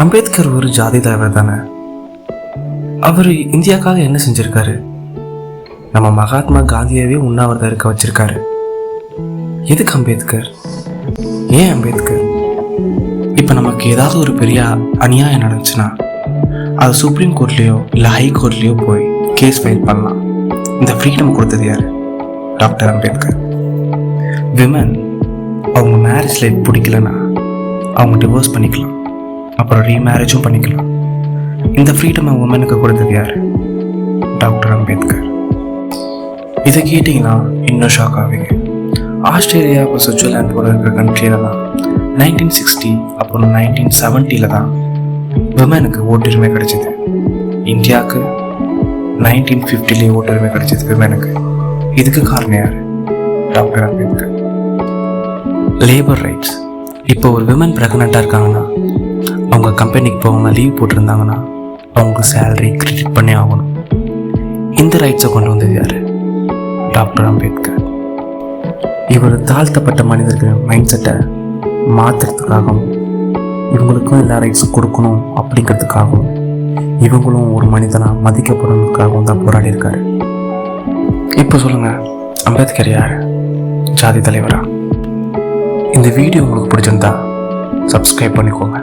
அம்பேத்கர் ஒரு ஜாதி தலைவர் தானே. அவர் இந்தியாவுக்காக என்ன செஞ்சிருக்காரு? நம்ம மகாத்மா காந்தியவே உண்ணாவிரதம் இருக்க வச்சிருக்காரு. எதுக்கு அம்பேத்கர்? ஏன் அம்பேத்கர்? இப்போ நமக்கு ஏதாவது ஒரு பெரிய அநியாயம் நடந்துச்சுன்னா அது சுப்ரீம் கோர்ட்லேயோ இல்லை ஹை கோர்ட்லேயோ போய் கேஸ் ஃபைல் பண்ணலாம். இந்த ஃப்ரீடம் கொடுத்தது யார்? டாக்டர் அம்பேத்கர். விமன் அவங்க மேரேஜ் லைஃப் பிடிக்கலன்னா அவங்க டிவோர்ஸ் பண்ணிக்கலாம், அப்புறம் ரீமேரேஜும் பண்ணிக்கலாம். இந்த ஃப்ரீடம் உமனுக்கு கொடுத்தது யார்? டாக்டர் அம்பேத்கர். இதை கேட்டிங்கன்னா இன்னும் ஷாக் ஆவீங்க. ஆஸ்திரேலியா அப்புறம் சுவிட்சர்லாந்து போல இருக்கிற கண்ட்ரியிலலாம் 1960 அப்புறம் 1970 தான் விமனுக்கு ஓட்டுரிமை கிடைச்சிது. இந்தியாவுக்கு 1950 ஓட்டுரிமை கிடைச்சிது விமனுக்கு. இதுக்கு காரணம் யார்? டாக்டர் அம்பேத்கர். Labour rights. இப்போ ஒரு விமன் ப்ரெக்னெண்ட்டாக இருக்காங்கன்னா அவங்க கம்பெனிக்கு போகாமல் லீவ் போட்டிருந்தாங்கன்னா அவங்க சேலரி கிரெடிட் பண்ணி ஆகணும். இந்த ரைட்ஸை கொண்டு வந்தது யார்? டாக்டர் அம்பேத்கர். இவர் தாழ்த்தப்பட்ட மனிதர்கள் மைண்ட் செட்டை மாற்றுறதுக்காகவும் இவங்களுக்கும் எல்லா ரைட்ஸும் கொடுக்கணும் அப்படிங்கிறதுக்காகவும் இவங்களும் ஒரு மனிதனாக மதிக்கப்படுறதுக்காகவும் தான் போராடி இருக்காரு. இப்போ சொல்லுங்கள், அம்பேத்கர் யார்? ஜாதி தலைவரா? இந்த வீடியோ உங்களுக்கு பிடிச்சிருந்தா சப்ஸ்கிரைப் பண்ணிக்கோங்க.